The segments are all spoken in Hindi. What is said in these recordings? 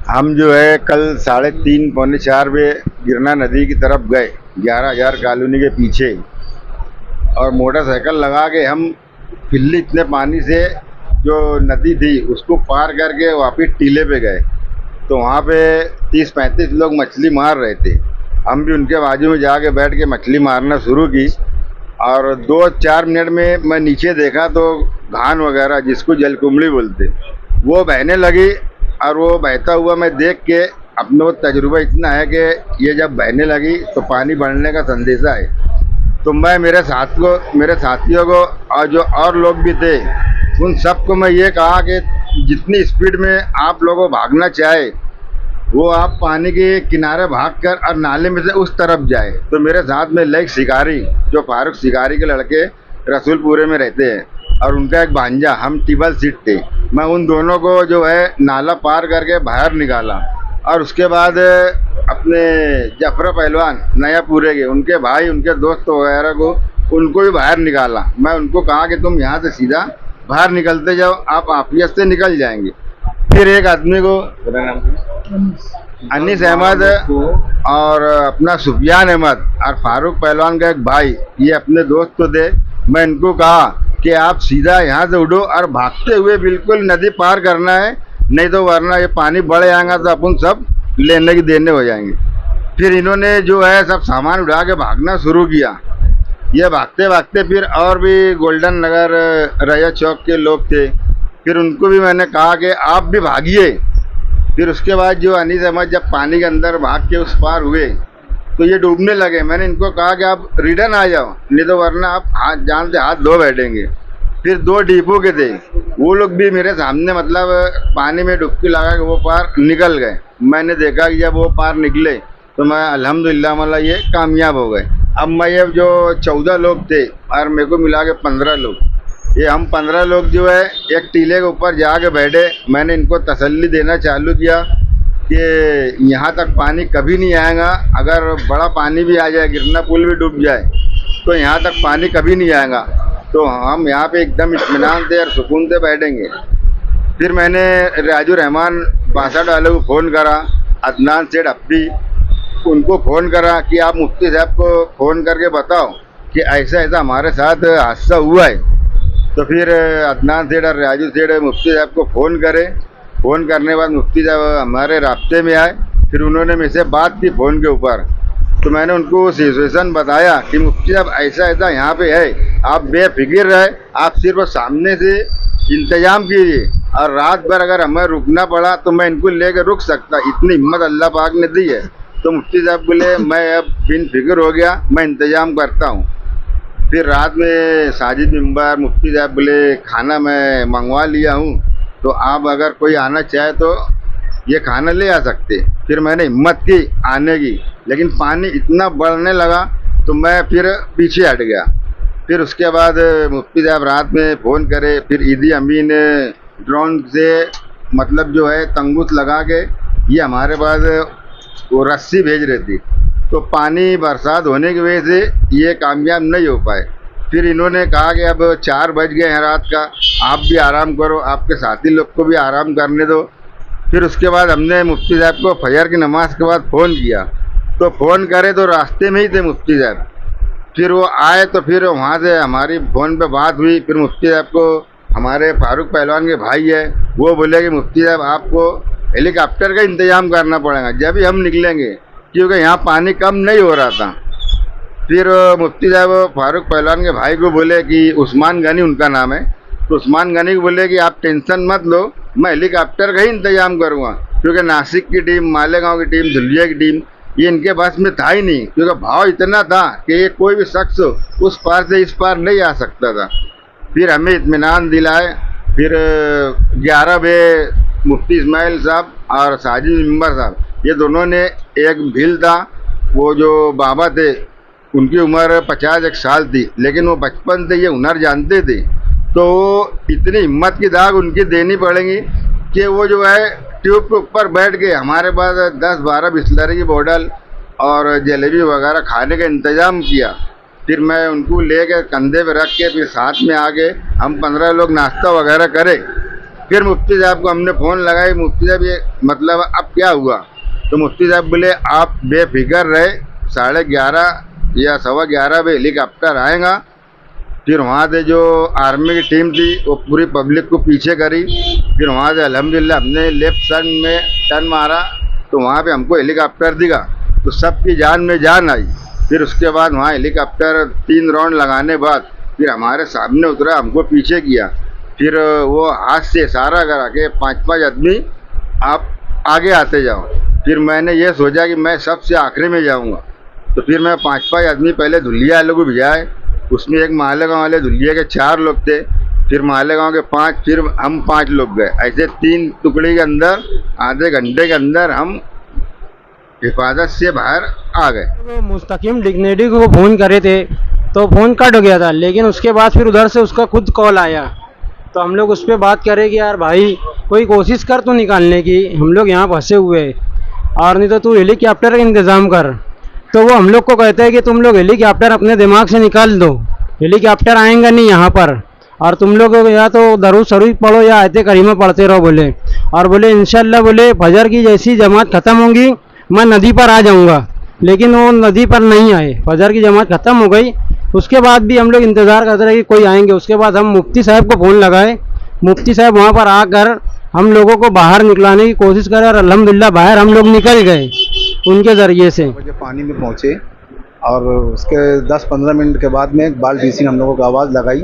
हम जो है कल 3:30 पौने 4 बजे गिरना नदी की तरफ गए 11,000 कॉलोनी के पीछे। और मोटरसाइकिल लगा के हम फिल्ली इतने पानी से जो नदी थी उसको पार करके वापस टीले पे गए। तो वहाँ पे 30-35 लोग मछली मार रहे थे। हम भी उनके बाजू में जाके बैठ के मछली मारना शुरू की। और 2-4 मिनट में मैं नीचे देखा तो घान वगैरह जिसको जलकुंबड़ी बोलते वो बहने लगी। और वो बहता हुआ मैं देख के अपने को तजुर्बा इतना है कि ये जब बहने लगी तो पानी बढ़ने का संदेशा है। तो मैं मेरे साथियों को और जो और लोग भी थे उन सबको मैं ये कहा कि जितनी स्पीड में आप लोगों भागना चाहे वो आप पानी के किनारे भागकर और नाले में से उस तरफ जाए। तो मेरे साथ में लाइक शिकारी जो फारूक शिकारी के लड़के रसूलपुरे में रहते हैं और उनका एक भांजा, हम टिबल सीट थे। मैं उन दोनों को जो है नाला पार करके बाहर निकाला। और उसके बाद अपने जफरा पहलवान नयापुरे के उनके भाई उनके दोस्त वगैरह को उनको भी बाहर निकाला। मैं उनको कहा कि तुम यहाँ से सीधा बाहर निकलते जाओ, आप आफियत से निकल जाएंगे। फिर एक आदमी को अनीस अहमद और अपना सुफियान अहमद और फारूक पहलवान का एक भाई, ये अपने दोस्त तो थे। मैं इनको कहा कि आप सीधा यहाँ से उठो और भागते हुए बिल्कुल नदी पार करना है, नहीं तो वरना ये पानी बढ़ जाएगा तो अपन सब लेने की देने हो जाएंगे। फिर इन्होंने जो है सब सामान उठा के भागना शुरू किया। ये भागते भागते फिर और भी गोल्डन नगर रैया चौक के लोग थे, फिर उनको भी मैंने कहा कि आप भी भागिए। फिर उसके बाद जो अनीस अहमद जब पानी के अंदर भाग के उस पार हुए तो ये डूबने लगे। मैंने इनको कहा कि आप रिटर्न आ जाओ, नहीं तो वरना आप जान से हाथ धो बैठेंगे। फिर 2 डिपो के थे, वो लोग भी मेरे सामने मतलब पानी में डुबकी लगा के वो पार निकल गए। मैंने देखा कि जब वो पार निकले तो मैं अल्हम्दुलिल्लाह मतलब ये कामयाब हो गए। अब मैं ये जो 14 लोग थे और मेरे को मिला के 15 लोग, ये हम 15 लोग जो है एक टीले के ऊपर जाके बैठे। मैंने इनको तसल्ली देना चालू किया कि यहाँ तक पानी कभी नहीं आएगा, अगर बड़ा पानी भी आ जाए, गिरना पुल भी डूब जाए तो यहाँ तक पानी कभी नहीं आएगा। तो हम यहाँ पे एकदम इत्मीनान से और सुकून से बैठेंगे। फिर मैंने राजू रहमान 62 वाले को फ़ोन करा, अदनान सेठ अप्पी उनको फ़ोन करा कि आप मुफ्ती साहब को फ़ोन करके बताओ कि ऐसा ऐसा हमारे साथ हादसा हुआ है। तो फिर अदनान सेठ और राजू सेठ मुफ्ती साहब को फ़ोन करे। फ़ोन करने के बाद मुफ्ती साहब हमारे रास्ते में आए। फिर उन्होंने मुझसे बात की फ़ोन के ऊपर। तो मैंने उनको सिचुएशन बताया कि मुफ्ती साहब ऐसा ऐसा यहाँ पे है, आप बेफिक्र रहे, आप सिर्फ सामने से इंतज़ाम कीजिए और रात भर अगर हमें रुकना पड़ा तो मैं इनको लेकर रुक सकता, इतनी हिम्मत अल्लाह पाक ने दी है। तो मुफ्ती साहब बोले मैं अब बिन फिक्र हो गया, मैं इंतज़ाम करता हूँ। फिर रात में साजिद मेंबर मुफ्ती साहब बोले खाना मैं मंगवा लिया हूँ, तो आप अगर कोई आना चाहे तो ये खाना ले आ सकते। फिर मैंने हिम्मत की आने की, लेकिन पानी इतना बढ़ने लगा तो मैं फिर पीछे हट गया। फिर उसके बाद मुफ्ती साहब रात में फ़ोन करे। फिर ईदी अमीन ड्रोन से मतलब जो है तंगूत लगा के ये हमारे पास वो रस्सी भेज रही थी। तो पानी बरसात होने की वजह से ये कामयाब नहीं हो पाए। फिर इन्होंने कहा कि अब 4 बज गए हैं रात का, आप भी आराम करो, आपके साथी लोग को भी आराम करने दो। फिर उसके बाद हमने मुफ्ती साहब को फजर की नमाज के बाद फ़ोन किया। तो फ़ोन करे तो रास्ते में ही थे मुफ्ती साहब। फिर वो आए तो फिर वहाँ से हमारी फ़ोन पे बात हुई। फिर मुफ्ती साहब को हमारे फारूक पहलवान के भाई है, वो बोले कि मुफ्ती साहब आपको हेलीकॉप्टर का इंतज़ाम करना पड़ेगा जब भी हम निकलेंगे, क्योंकि यहाँ पानी कम नहीं हो रहा था। फिर मुफ्ती साहब फारूक पहलवान के भाई को बोले कि उस्मान गनी उनका नाम है, तो उस्मान गनी को बोले कि आप टेंशन मत लो, मैं हेलीकॉप्टर का ही इंतज़ाम करूँगा, क्योंकि नासिक की टीम, मालेगांव की टीम, धुलिया की टीम ये इनके पास में था ही नहीं, क्योंकि भाव इतना था कि ये कोई भी शख्स उस पार से इस पार नहीं आ सकता था। फिर हमें इत्मीनान दिलाए। फिर 11 बजे मुफ्ती इस्माइल साहब और साजिद मेंबर साहब ये दोनों ने, एक भील था वो जो बाबा थे उनकी उम्र 51 साल थी, लेकिन वो बचपन से ये हुनर जानते थे। तो इतनी हिम्मत की दाग उनकी देनी पड़ेगी कि वो जो है ट्यूब के ऊपर बैठ के हमारे पास 10-12 बिस्लरी की बोतल और जलेबी वगैरह खाने का इंतज़ाम किया। फिर मैं उनको ले कर कंधे पे रख के फिर साथ में आके हम 15 लोग नाश्ता वगैरह करे। फिर मुफ्ती साहब को हमने फ़ोन लगाई, मुफ्ती साहब ये मतलब अब क्या हुआ? तो मुफ्ती साहब बोले आप बेफिक्र रहे, 11:30 या 11:15 बजे हेलीकॉप्टर आएगा। फिर वहाँ से जो आर्मी की टीम थी वो पूरी पब्लिक को पीछे करी। फिर वहाँ से अल्हम्दुलिल्लाह हमने लेफ्ट में टर्न मारा तो वहाँ पे हमको हेलीकॉप्टर दिखा, तो सबकी जान में जान आई। फिर उसके बाद वहाँ हेलीकॉप्टर 3 राउंड लगाने बाद फिर हमारे सामने उतरा, हमको पीछे किया। फिर वो हाथ से इशारा करा के 5-5 आदमी आप आगे आते जाओ। फिर मैंने ये सोचा कि मैं सबसे आखिरी में जाऊंगा, तो फिर मैं 5-5 आदमी पहले धुलिया वाले को भिजाए, उसमें एक मालेगांव वाले धुलिया के 4 लोग थे, फिर मालेगांव के 5, फिर हम 5 लोग गए। ऐसे 3 टुकड़ी के अंदर आधे घंटे के अंदर हम हिफाजत से बाहर आ गए। वो मुस्तकीम डिग्नेडी को फ़ोन करे थे तो फ़ोन कट हो गया था, लेकिन उसके बाद फिर उधर से उसका खुद कॉल आया तो हम लोग उस पर बात करें कि यार भाई कोई कोशिश कर तो निकालने की, हम लोग यहाँ फंसे हुए हैं और नहीं तो तू हेलीकॉप्टर का इंतज़ाम कर। तो वो हम लोग को कहते हैं कि तुम लोग हेलीकॉप्टर अपने दिमाग से निकाल दो, हेलीकॉप्टर आएंगा नहीं यहाँ पर, और तुम लोग या तो दरूद शरीफ पढ़ो या आयत करीमा पढ़ते रहो बोले। और बोले इंशाल्लाह बोले फजर की जैसी जमात ख़त्म होगी मैं नदी पर आ जाऊँगा, लेकिन वो नदी पर नहीं आए। फजर की जमात ख़त्म हो गई, उसके बाद भी हम लोग इंतज़ार करते रहे कि कोई आएंगे। उसके बाद हम मुफ्ती साहब को फ़ोन लगाए, मुफ्ती साहब वहाँ पर आकर हम लोगों को बाहर निकलाने की कोशिश करे और अल्हम्दुलिल्लाह बाहर हम लोग निकल गए उनके ज़रिए से। मुझे पानी में पहुँचे और उसके 10-15 मिनट के बाद में इकबाल डीसी ने हम लोगों को आवाज़ लगाई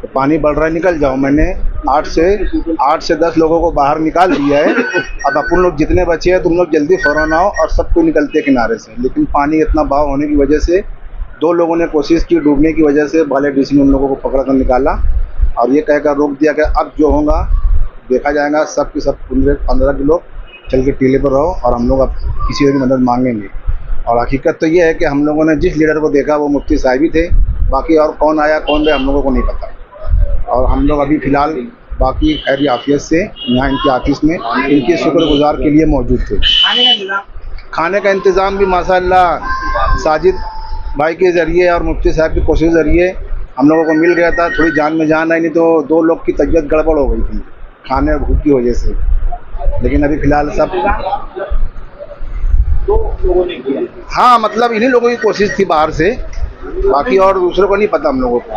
तो पानी बढ़ रहा है निकल जाओ। मैंने 8 से 10 लोगों को बाहर निकाल दिया है। अब अपन लोग जितने बचे हैं तुम लोग जल्दी फ़ौरन आओ और सबको निकलते किनारे से। लेकिन पानी इतना बहाव होने की वजह से 2 लोगों ने कोशिश की डूबने की वजह से वाले डीसी ने उन लोगों को पकड़ कर निकाला और ये कहकर रोक दिया कि अब जो होगा देखा जाएगा। सब के सब 15 किलो चल के टीले पर रहो और हम लोग अब किसी की मदद मांगेंगे। और हकीकत तो ये है कि हम लोगों ने जिस लीडर को देखा वो मुफ्ती साहब ही थे, बाकी और कौन आया कौन गया हम लोगों को नहीं पता। और हम लोग अभी फ़िलहाल बाकी खैर आफियत से यहाँ इनके ऑफिस में इनके शुक्रगुजार के लिए मौजूद थे। खाने का इंतज़ाम भी माशाअल्लाह साजिद भाई के ज़रिए और मुफ्ती साहब की कोशिश ज़रिए हम लोगों को मिल गया था। थोड़ी जान में जान आई, नहीं तो 2 लोग की तबीयत गड़बड़ हो गई थी खाने और भूख की वजह से। लेकिन अभी फ़िलहाल सब 2 लोगों ने किया। हाँ मतलब इन्हीं लोगों की कोशिश थी बाहर से, बाकी और दूसरों को नहीं पता हम लोगों को।